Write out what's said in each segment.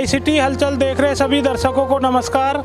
Tri city हलचल देख रहे सभी दर्शकों को नमस्कार।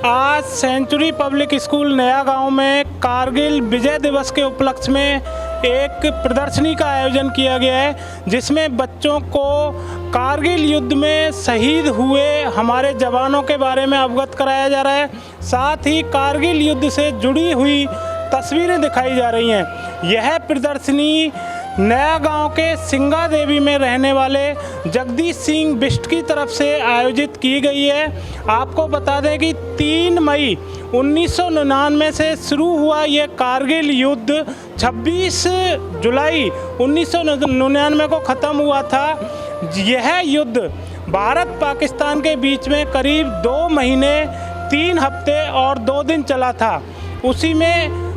आज सेंचुरी पब्लिक स्कूल नया गांव में कारगिल विजय दिवस के उपलक्ष्य में एक प्रदर्शनी का आयोजन किया गया है, जिसमें बच्चों को कारगिल युद्ध में शहीद हुए हमारे जवानों के बारे में अवगत कराया जा रहा है। साथ ही कारगिल युद्ध से जुड़ी हुई तस्वीरें दिखाई जा रही हैं। यह प्रदर्शनी नया गांव के सिंगा देवी में रहने वाले जगदीश सिंह बिष्ट की तरफ से आयोजित की गई है। आपको बता दें कि 3 मई 1999 से शुरू हुआ ये कारगिल युद्ध 26 जुलाई 1999 को ख़त्म हुआ था। यह युद्ध भारत पाकिस्तान के बीच में करीब 2 महीने 3 हफ्ते और 2 दिन चला था।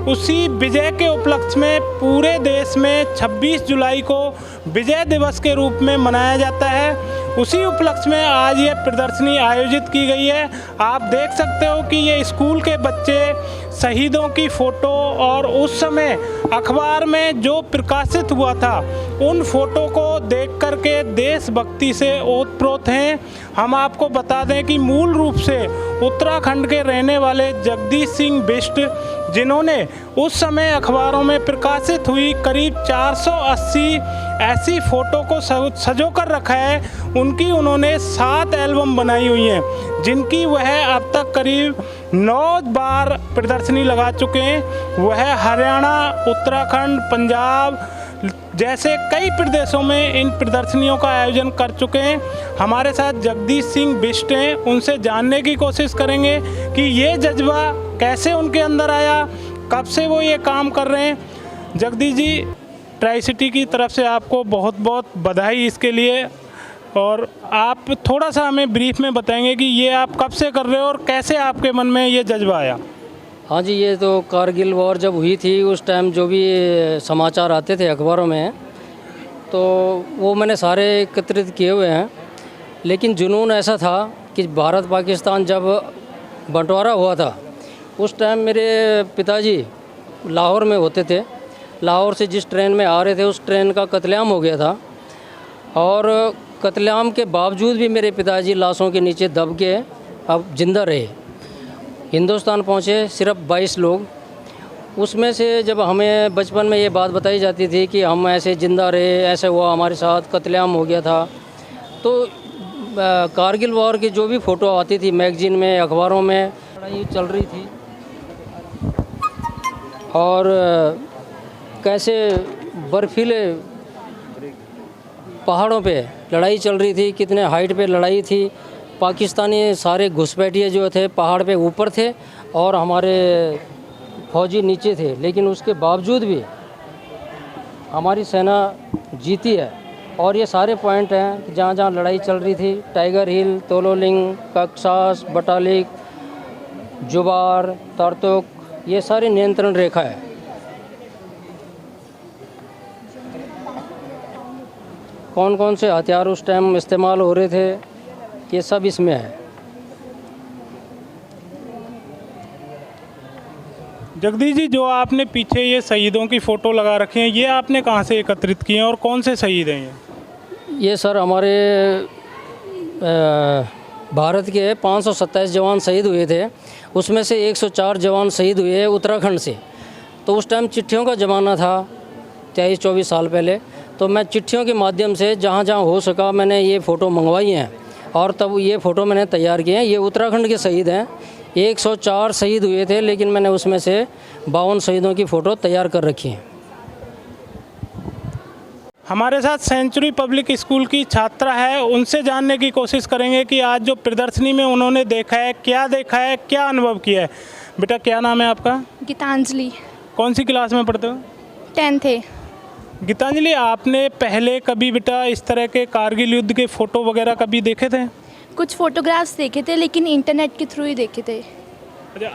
उसी विजय के उपलक्ष्य में पूरे देश में 26 जुलाई को विजय दिवस के रूप में मनाया जाता है। उसी उपलक्ष्य में आज ये प्रदर्शनी आयोजित की गई है। आप देख सकते हो कि ये स्कूल के बच्चे शहीदों की फ़ोटो और उस समय अखबार में जो प्रकाशित हुआ था उन फोटो को देख कर के देशभक्ति से ओतप्रोत हैं। हम आपको बता दें कि मूल रूप से उत्तराखंड के रहने वाले जगदीश सिंह बिष्ट, जिन्होंने उस समय अखबारों में प्रकाशित हुई करीब 480 ऐसी फ़ोटो को सजो कर रखा है, उनकी उन्होंने 7 एल्बम बनाई हुई हैं, जिनकी वह अब तक करीब 9 बार प्रदर्शनी लगा चुके हैं। वह हरियाणा, उत्तराखंड, पंजाब जैसे कई प्रदेशों में इन प्रदर्शनियों का आयोजन कर चुके हैं। हमारे साथ जगदीश सिंह बिष्ट हैं, उनसे जानने की कोशिश करेंगे कि ये जज्बा कैसे उनके अंदर आया, कब से वो ये काम कर रहे हैं। जगदीश जी, ट्राई सिटी की तरफ से आपको बहुत बहुत बधाई इसके लिए, और आप थोड़ा सा हमें ब्रीफ में बताएंगे कि ये आप कब से कर रहे हो और कैसे आपके मन में ये जज्बा आया। हाँ जी, ये तो कारगिल वॉर जब हुई थी उस टाइम जो भी समाचार आते थे अखबारों में, तो वो मैंने सारे एकत्रित किए हुए हैं। लेकिन जुनून ऐसा था कि भारत पाकिस्तान जब बंटवारा हुआ था उस टाइम मेरे पिताजी लाहौर में होते थे। लाहौर से जिस ट्रेन में आ रहे थे उस ट्रेन का कत्लेआम हो गया था, और कत्लेआम के बावजूद भी मेरे पिताजी लाशों के नीचे दब के अब जिंदा रहे। हिंदुस्तान पहुँचे सिर्फ 22 लोग। उसमें से जब हमें बचपन में ये बात बताई जाती थी कि हम ऐसे ज़िंदा रहे, ऐसे हुआ हमारे साथ, कत्लेआम हो गया था, तो कारगिल वॉर की जो भी फ़ोटो आती थी मैगज़ीन में, अखबारों में, लड़ाई चल रही थी और कैसे बर्फीले पहाड़ों पे लड़ाई चल रही थी, कितने हाइट पे लड़ाई थी। पाकिस्तानी सारे घुसपैठिए जो थे पहाड़ पे ऊपर थे और हमारे फौजी नीचे थे, लेकिन उसके बावजूद भी हमारी सेना जीती है। और ये सारे पॉइंट हैं कि जहाँ जहाँ लड़ाई चल रही थी, टाइगर हिल, तोलोलिंग, कक्सास, बटालिक, जुबार, तारतुक, ये सारी नियंत्रण रेखा है। कौन कौन से हथियार उस टाइम इस्तेमाल हो रहे थे, ये सब इसमें है। जगदीश जी, जो आपने पीछे ये शहीदों की फ़ोटो लगा रखी हैं, ये आपने कहाँ से एकत्रित किए हैं और कौन से शहीद हैं ये सर हमारे भारत के 527 जवान शहीद हुए थे, उसमें से 104 जवान शहीद हुए उत्तराखंड से। तो उस टाइम चिट्ठियों का ज़माना था, 23-24 साल पहले। तो मैं चिट्ठियों के माध्यम से जहाँ जहाँ हो सका मैंने ये फ़ोटो मंगवाई हैं, और तब ये फ़ोटो मैंने तैयार किए हैं। ये उत्तराखंड के शहीद हैं, 104 शहीद हुए थे, लेकिन मैंने उसमें से 52 शहीदों की फ़ोटो तैयार कर रखी है। हमारे साथ सेंचुरी पब्लिक स्कूल की छात्रा है, उनसे जानने की कोशिश करेंगे कि आज जो प्रदर्शनी में उन्होंने देखा है, क्या अनुभव किया है। बेटा, क्या नाम है आपका? गीतांजलि। कौन सी क्लास में पढ़ते हो? 10th। गीतांजलि, आपने पहले कभी बेटा इस तरह के कारगिल युद्ध के फ़ोटो वगैरह कभी देखे थे? कुछ फ़ोटोग्राफ्स देखे थे, लेकिन इंटरनेट के थ्रू ही देखे थे। अच्छा,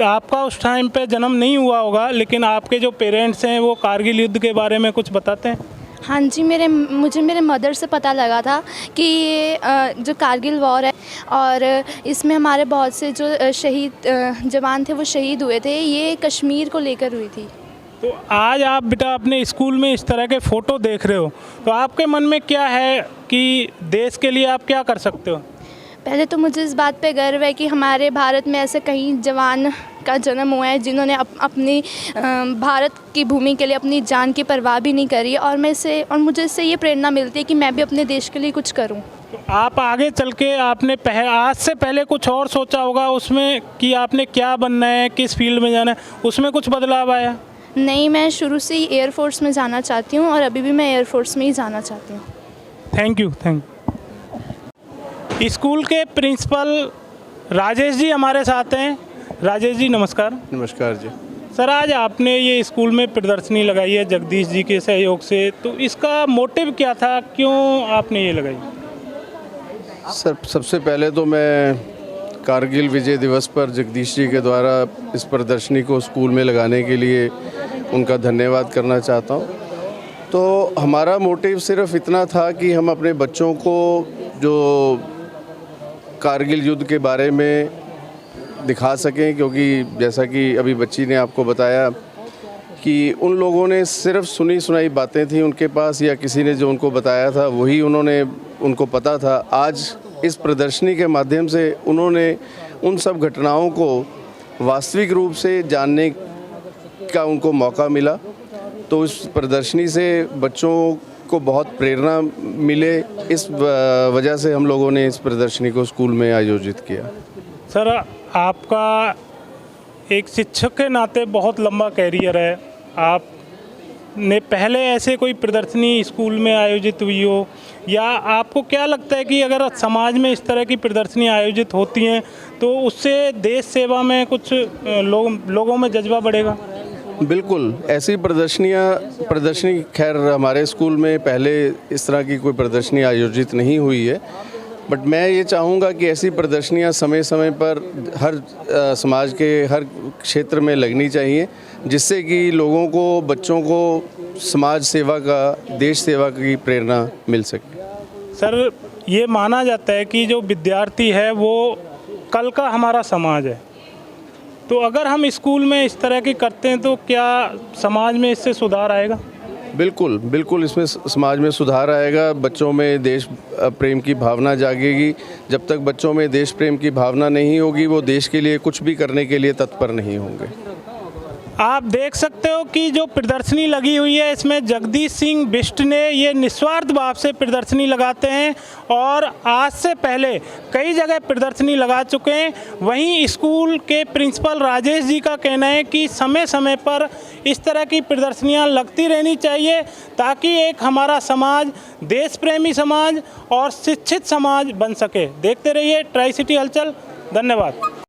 आपका उस टाइम पे जन्म नहीं हुआ होगा, लेकिन आपके जो पेरेंट्स हैं वो कारगिल युद्ध के बारे में कुछ बताते हैं? हाँ जी, मुझे मेरे मदर से पता लगा था कि ये जो कारगिल वॉर है और इसमें हमारे बहुत से जो शहीद जवान थे वो शहीद हुए थे। ये कश्मीर को लेकर हुई थी। तो आज आप बेटा अपने स्कूल में इस तरह के फ़ोटो देख रहे हो, तो आपके मन में क्या है कि देश के लिए आप क्या कर सकते हो? पहले तो मुझे इस बात पे गर्व है कि हमारे भारत में ऐसे कई जवान का जन्म हुआ है जिन्होंने अपनी भारत की भूमि के लिए अपनी जान की परवाह भी नहीं करी, और मुझे इससे ये प्रेरणा मिलती है कि मैं भी अपने देश के लिए कुछ करूं। तो आप आगे चल के आपने आज से पहले कुछ और सोचा होगा उसमें कि आपने क्या बनना है, किस फील्ड में जाना है, उसमें कुछ बदलाव आया? नहीं, मैं शुरू से ही एयरफोर्स में जाना चाहती हूँ और अभी भी मैं एयरफोर्स में ही जाना चाहती हूँ। Thank you. स्कूल के प्रिंसिपल राजेश जी हमारे साथ हैं। राजेश जी नमस्कार। नमस्कार जी। सर, आज आपने ये स्कूल में प्रदर्शनी लगाई है जगदीश जी के सहयोग से, तो इसका मोटिव क्या था, क्यों आपने ये लगाई? सर, सबसे पहले तो मैं कारगिल विजय दिवस पर जगदीश जी के द्वारा इस प्रदर्शनी को स्कूल में लगाने के लिए उनका धन्यवाद करना चाहता हूँ। तो हमारा मोटिव सिर्फ इतना था कि हम अपने बच्चों को जो कारगिल युद्ध के बारे में दिखा सकें, क्योंकि जैसा कि अभी बच्ची ने आपको बताया कि उन लोगों ने सिर्फ सुनी सुनाई बातें थी उनके पास, या किसी ने जो उनको बताया था वही उनको पता था। आज इस प्रदर्शनी के माध्यम से उन्होंने उन सब घटनाओं को वास्तविक रूप से जानने का उनको मौका मिला। तो इस प्रदर्शनी से बच्चों को बहुत प्रेरणा मिले, इस वजह से हम लोगों ने इस प्रदर्शनी को स्कूल में आयोजित किया। सर, आपका एक शिक्षक के नाते बहुत लंबा कैरियर है। आपने पहले ऐसे कोई प्रदर्शनी स्कूल में आयोजित हुई हो, या आपको क्या लगता है कि अगर समाज में इस तरह की प्रदर्शनी आयोजित होती हैं तो उससे देश सेवा में कुछ लोगों में जज्बा बढ़ेगा? बिल्कुल, ऐसी प्रदर्शनी खैर हमारे स्कूल में पहले इस तरह की कोई प्रदर्शनी आयोजित नहीं हुई है, बट मैं ये चाहूँगा कि ऐसी प्रदर्शनियाँ समय समय पर हर समाज के हर क्षेत्र में लगनी चाहिए, जिससे कि लोगों को, बच्चों को समाज सेवा का, देश सेवा की प्रेरणा मिल सके। सर, ये माना जाता है कि जो विद्यार्थी है वो कल का हमारा समाज है, तो अगर हम स्कूल में इस तरह की करते हैं तो क्या समाज में इससे सुधार आएगा? बिल्कुल बिल्कुल, इसमें समाज में सुधार आएगा, बच्चों में देश प्रेम की भावना जागेगी। जब तक बच्चों में देश प्रेम की भावना नहीं होगी, वो देश के लिए कुछ भी करने के लिए तत्पर नहीं होंगे। आप देख सकते हो कि जो प्रदर्शनी लगी हुई है इसमें जगदीश सिंह बिष्ट ने ये निस्वार्थ भाव से प्रदर्शनी लगाते हैं और आज से पहले कई जगह प्रदर्शनी लगा चुके हैं। वहीं स्कूल के प्रिंसिपल राजेश जी का कहना है कि समय समय पर इस तरह की प्रदर्शनियां लगती रहनी चाहिए, ताकि एक हमारा समाज देश प्रेमी समाज और शिक्षित समाज बन सके। देखते रहिए ट्राई सिटी हलचल। धन्यवाद।